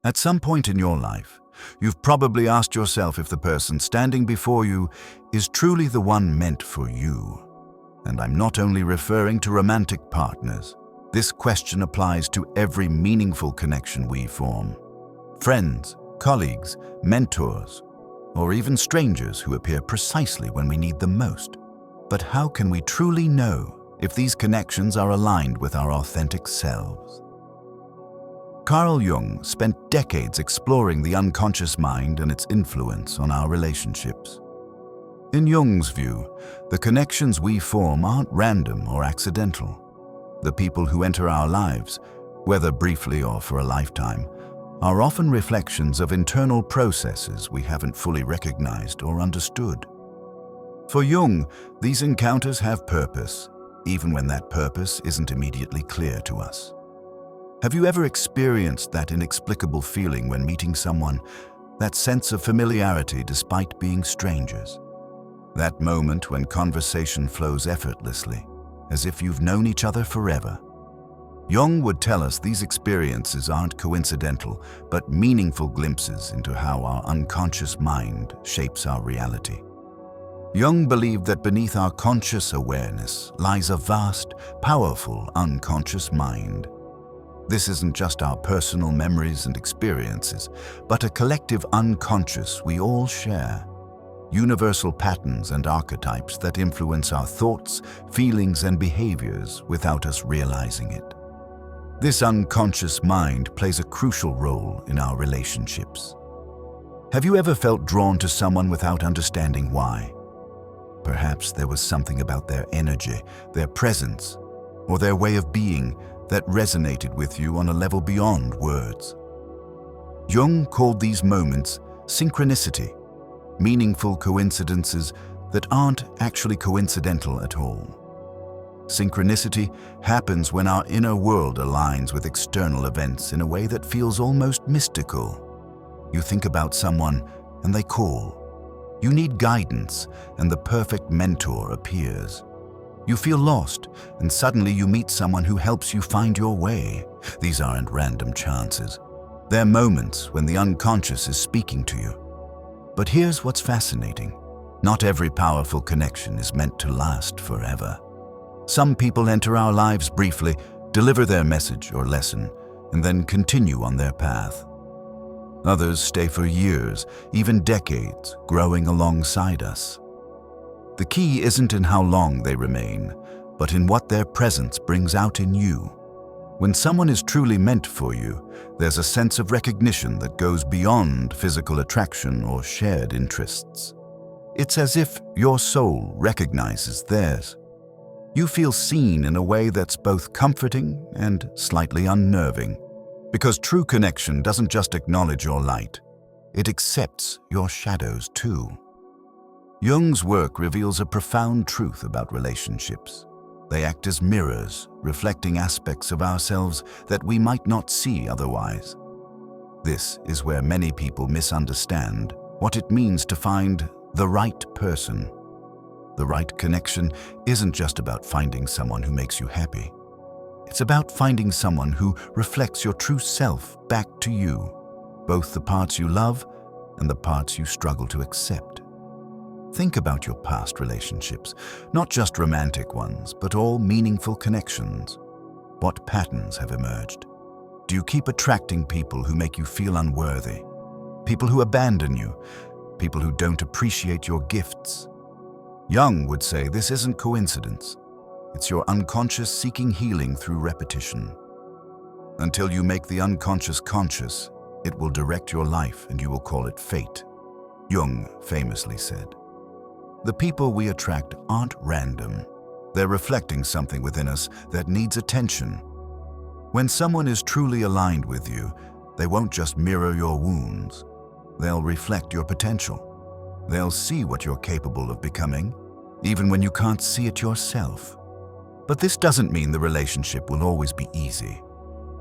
At some point in your life, you've probably asked yourself if the person standing before you is truly the one meant for you. And I'm not only referring to romantic partners. This question applies to every meaningful connection we form. Friends, colleagues, mentors, or even strangers who appear precisely when we need them most. But how can we truly know if these connections are aligned with our authentic selves? Carl Jung spent decades exploring the unconscious mind and its influence on our relationships. In Jung's view, the connections we form aren't random or accidental. The people who enter our lives, whether briefly or for a lifetime, are often reflections of internal processes we haven't fully recognized or understood. For Jung, these encounters have purpose, even when that purpose isn't immediately clear to us. Have you ever experienced that inexplicable feeling when meeting someone, that sense of familiarity despite being strangers? That moment when conversation flows effortlessly, as if you've known each other forever. Jung would tell us these experiences aren't coincidental, but meaningful glimpses into how our unconscious mind shapes our reality. Jung believed that beneath our conscious awareness lies a vast, powerful unconscious mind. This isn't just our personal memories and experiences, but a collective unconscious we all share. Universal patterns and archetypes that influence our thoughts, feelings, and behaviors without us realizing it. This unconscious mind plays a crucial role in our relationships. Have you ever felt drawn to someone without understanding why? Perhaps there was something about their energy, their presence, or their way of being that resonated with you on a level beyond words. Jung called these moments synchronicity, meaningful coincidences that aren't actually coincidental at all. Synchronicity happens when our inner world aligns with external events in a way that feels almost mystical. You think about someone and they call. You need guidance and the perfect mentor appears. You feel lost and suddenly you meet someone who helps you find your way. These aren't random chances. They're moments when the unconscious is speaking to you. But here's what's fascinating. Not every powerful connection is meant to last forever. Some people enter our lives briefly, deliver their message or lesson, and then continue on their path. Others stay for years, even decades, growing alongside us. The key isn't in how long they remain, but in what their presence brings out in you. When someone is truly meant for you, there's a sense of recognition that goes beyond physical attraction or shared interests. It's as if your soul recognizes theirs. You feel seen in a way that's both comforting and slightly unnerving, because true connection doesn't just acknowledge your light, it accepts your shadows too. Jung's work reveals a profound truth about relationships. They act as mirrors, reflecting aspects of ourselves that we might not see otherwise. This is where many people misunderstand what it means to find the right person. The right connection isn't just about finding someone who makes you happy. It's about finding someone who reflects your true self back to you, both the parts you love and the parts you struggle to accept. Think about your past relationships, not just romantic ones, but all meaningful connections. What patterns have emerged? Do you keep attracting people who make you feel unworthy? People who abandon you? People who don't appreciate your gifts? Jung would say this isn't coincidence. It's your unconscious seeking healing through repetition. Until you make the unconscious conscious, it will direct your life and you will call it fate, Jung famously said. The people we attract aren't random. They're reflecting something within us that needs attention. When someone is truly aligned with you, they won't just mirror your wounds. They'll reflect your potential. They'll see what you're capable of becoming, even when you can't see it yourself. But this doesn't mean the relationship will always be easy.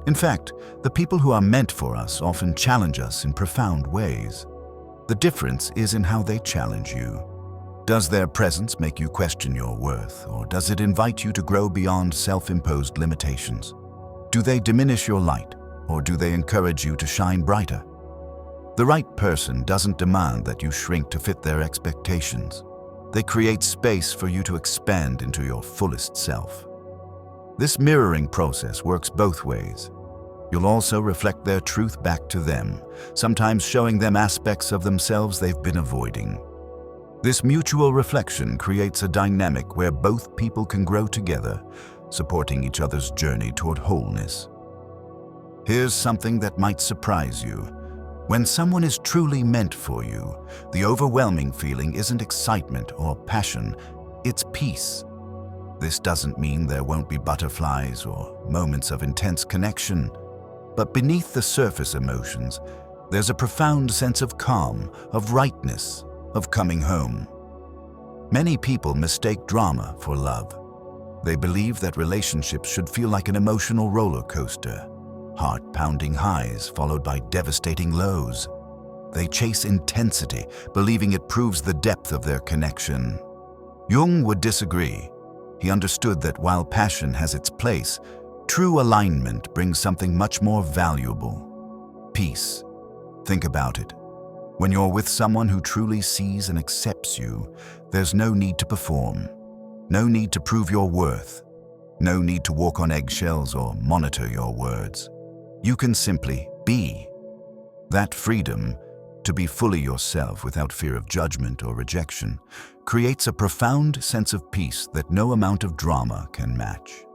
In fact, the people who are meant for us often challenge us in profound ways. The difference is in how they challenge you. Does their presence make you question your worth, or does it invite you to grow beyond self-imposed limitations? Do they diminish your light, or do they encourage you to shine brighter? The right person doesn't demand that you shrink to fit their expectations. They create space for you to expand into your fullest self. This mirroring process works both ways. You'll also reflect their truth back to them, sometimes showing them aspects of themselves they've been avoiding. This mutual reflection creates a dynamic where both people can grow together, supporting each other's journey toward wholeness. Here's something that might surprise you. When someone is truly meant for you, the overwhelming feeling isn't excitement or passion, it's peace. This doesn't mean there won't be butterflies or moments of intense connection, but beneath the surface emotions, there's a profound sense of calm, of rightness, of coming home. Many people mistake drama for love. They believe that relationships should feel like an emotional roller coaster, heart-pounding highs followed by devastating lows. They chase intensity, believing it proves the depth of their connection. Jung would disagree. He understood that while passion has its place, true alignment brings something much more valuable: peace. Think about it. When you're with someone who truly sees and accepts you, there's no need to perform, no need to prove your worth, no need to walk on eggshells or monitor your words. You can simply be. That freedom, to be fully yourself without fear of judgment or rejection, creates a profound sense of peace that no amount of drama can match.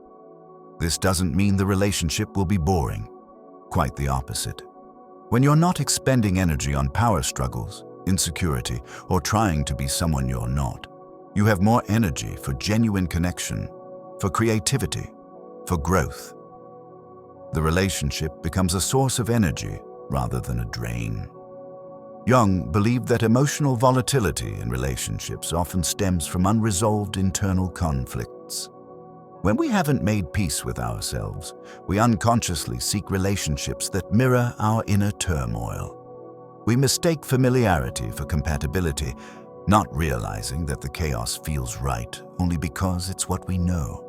This doesn't mean the relationship will be boring. Quite the opposite. When you're not expending energy on power struggles, insecurity, or trying to be someone you're not, you have more energy for genuine connection, for creativity, for growth. The relationship becomes a source of energy rather than a drain. Jung believed that emotional volatility in relationships often stems from unresolved internal conflicts. When we haven't made peace with ourselves, we unconsciously seek relationships that mirror our inner turmoil. We mistake familiarity for compatibility, not realizing that the chaos feels right only because it's what we know.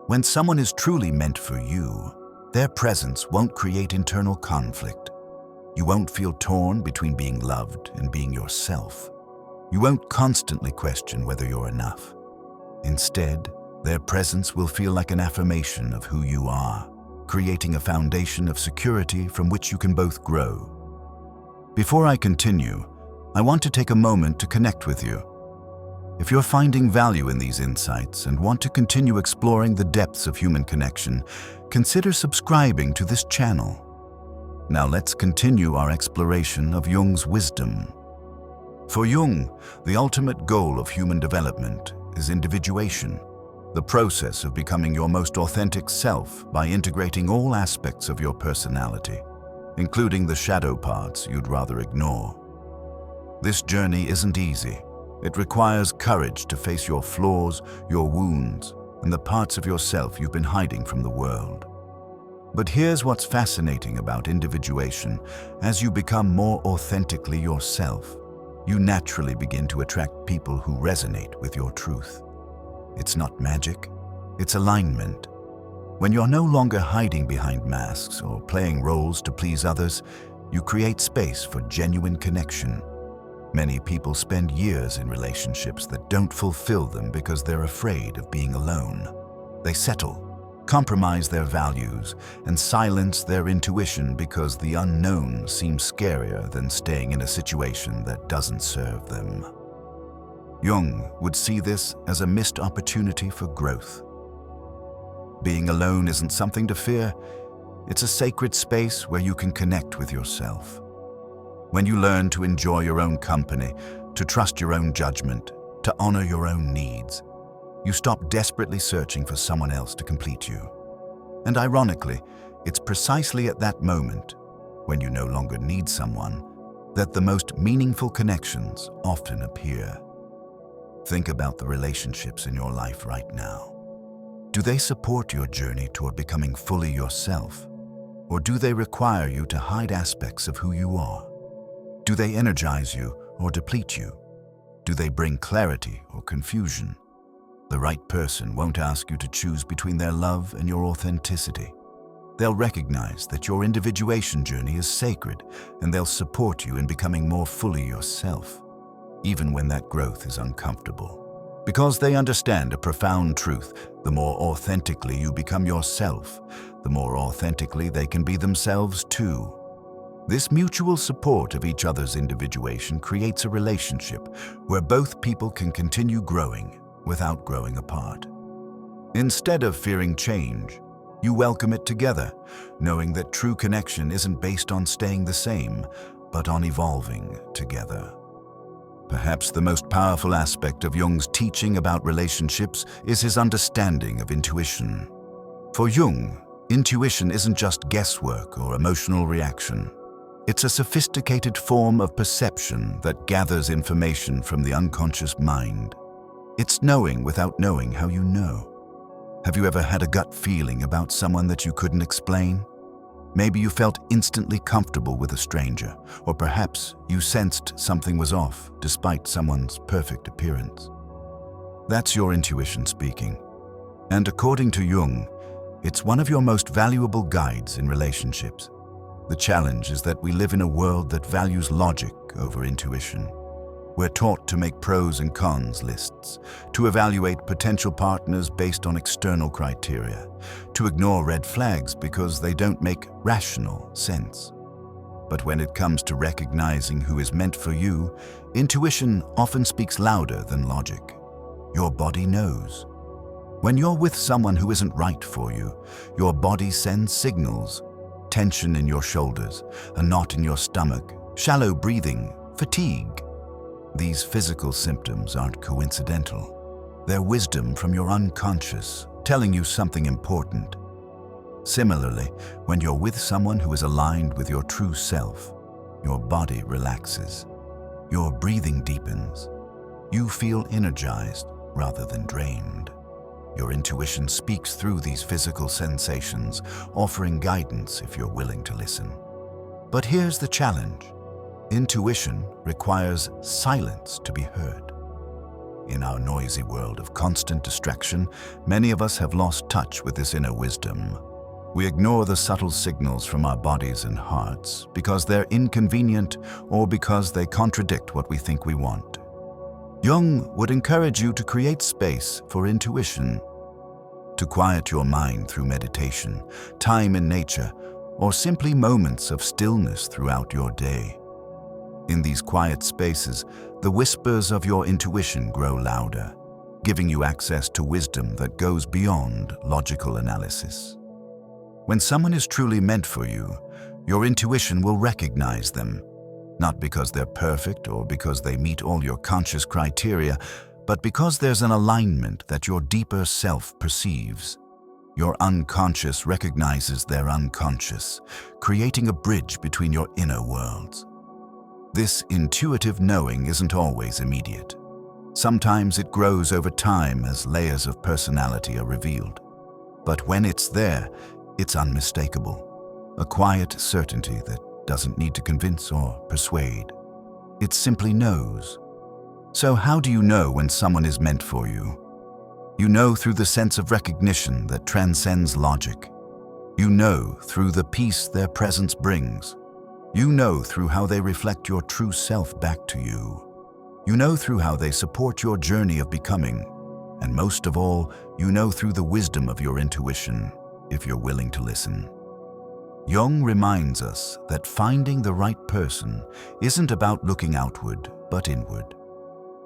When someone is truly meant for you, their presence won't create internal conflict. You won't feel torn between being loved and being yourself. You won't constantly question whether you're enough. Instead, their presence will feel like an affirmation of who you are, creating a foundation of security from which you can both grow. Before I continue, I want to take a moment to connect with you. If you're finding value in these insights and want to continue exploring the depths of human connection, consider subscribing to this channel. Now let's continue our exploration of Jung's wisdom. For Jung, the ultimate goal of human development is individuation, the process of becoming your most authentic self by integrating all aspects of your personality, including the shadow parts you'd rather ignore. This journey isn't easy. It requires courage to face your flaws, your wounds, and the parts of yourself you've been hiding from the world. But here's what's fascinating about individuation. As you become more authentically yourself, you naturally begin to attract people who resonate with your truth. It's not magic, it's alignment. When you're no longer hiding behind masks or playing roles to please others, you create space for genuine connection. Many people spend years in relationships that don't fulfill them because they're afraid of being alone. They settle, compromise their values, and silence their intuition because the unknown seems scarier than staying in a situation that doesn't serve them. Jung would see this as a missed opportunity for growth. Being alone isn't something to fear. It's a sacred space where you can connect with yourself. When you learn to enjoy your own company, to trust your own judgment, to honor your own needs, you stop desperately searching for someone else to complete you. And ironically, it's precisely at that moment, when you no longer need someone, that the most meaningful connections often appear. Think about the relationships in your life right now. Do they support your journey toward becoming fully yourself? Or do they require you to hide aspects of who you are? Do they energize you or deplete you? Do they bring clarity or confusion? The right person won't ask you to choose between their love and your authenticity. They'll recognize that your individuation journey is sacred, and they'll support you in becoming more fully yourself, even when that growth is uncomfortable. Because they understand a profound truth: the more authentically you become yourself, the more authentically they can be themselves too. This mutual support of each other's individuation creates a relationship where both people can continue growing without growing apart. Instead of fearing change, you welcome it together, knowing that true connection isn't based on staying the same, but on evolving together. Perhaps the most powerful aspect of Jung's teaching about relationships is his understanding of intuition. For Jung, intuition isn't just guesswork or emotional reaction. It's a sophisticated form of perception that gathers information from the unconscious mind. It's knowing without knowing how you know. Have you ever had a gut feeling about someone that you couldn't explain? Maybe you felt instantly comfortable with a stranger, or perhaps you sensed something was off despite someone's perfect appearance. That's your intuition speaking. And according to Jung, it's one of your most valuable guides in relationships. The challenge is that we live in a world that values logic over intuition. We're taught to make pros and cons lists, to evaluate potential partners based on external criteria, to ignore red flags because they don't make rational sense. But when it comes to recognizing who is meant for you, intuition often speaks louder than logic. Your body knows. When you're with someone who isn't right for you, your body sends signals: tension in your shoulders, a knot in your stomach, shallow breathing, fatigue. These physical symptoms aren't coincidental. They're wisdom from your unconscious, telling you something important. Similarly, when you're with someone who is aligned with your true self, your body relaxes. Your breathing deepens. You feel energized rather than drained. Your intuition speaks through these physical sensations, offering guidance if you're willing to listen. But here's the challenge. Intuition requires silence to be heard. In our noisy world of constant distraction, many of us have lost touch with this inner wisdom. We ignore the subtle signals from our bodies and hearts because they're inconvenient or because they contradict what we think we want. Jung would encourage you to create space for intuition, to quiet your mind through meditation, time in nature, or simply moments of stillness throughout your day. In these quiet spaces, the whispers of your intuition grow louder, giving you access to wisdom that goes beyond logical analysis. When someone is truly meant for you, your intuition will recognize them, not because they're perfect or because they meet all your conscious criteria, but because there's an alignment that your deeper self perceives. Your unconscious recognizes their unconscious, creating a bridge between your inner worlds. This intuitive knowing isn't always immediate. Sometimes it grows over time as layers of personality are revealed. But when it's there, it's unmistakable. A quiet certainty that doesn't need to convince or persuade. It simply knows. So how do you know when someone is meant for you? You know through the sense of recognition that transcends logic. You know through the peace their presence brings. You know through how they reflect your true self back to you. You know through how they support your journey of becoming. And most of all, you know through the wisdom of your intuition, if you're willing to listen. Jung reminds us that finding the right person isn't about looking outward, but inward.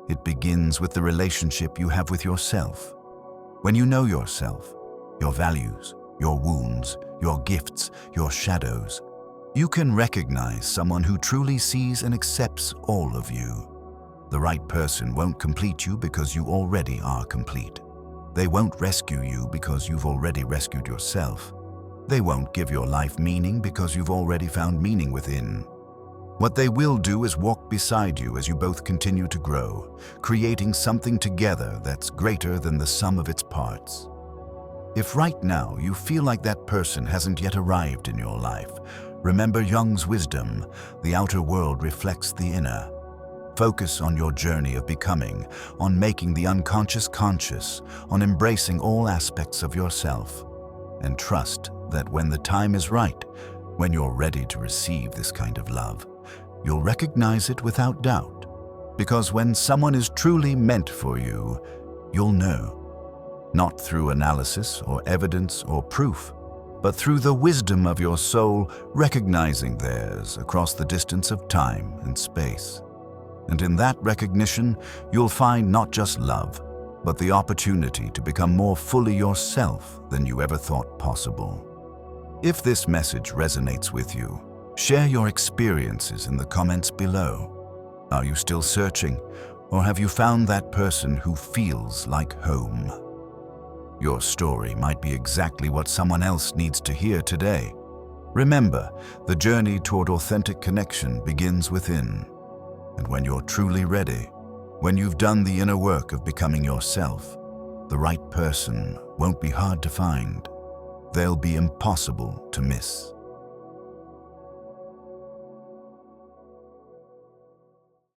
It begins with the relationship you have with yourself. When you know yourself, your values, your wounds, your gifts, your shadows, you can recognize someone who truly sees and accepts all of you. The right person won't complete you because you already are complete. They won't rescue you because you've already rescued yourself. They won't give your life meaning because you've already found meaning within. What they will do is walk beside you as you both continue to grow, creating something together that's greater than the sum of its parts. If right now you feel like that person hasn't yet arrived in your life, remember Jung's wisdom: the outer world reflects the inner. Focus on your journey of becoming, on making the unconscious conscious, on embracing all aspects of yourself, and trust that when the time is right, when you're ready to receive this kind of love, you'll recognize it without doubt. Because when someone is truly meant for you, you'll know. Not through analysis or evidence or proof, but through the wisdom of your soul recognizing theirs across the distance of time and space. And in that recognition, you'll find not just love, but the opportunity to become more fully yourself than you ever thought possible. If this message resonates with you, share your experiences in the comments below. Are you still searching, or have you found that person who feels like home? Your story might be exactly what someone else needs to hear today. Remember, the journey toward authentic connection begins within. And when you're truly ready, when you've done the inner work of becoming yourself, the right person won't be hard to find. They'll be impossible to miss.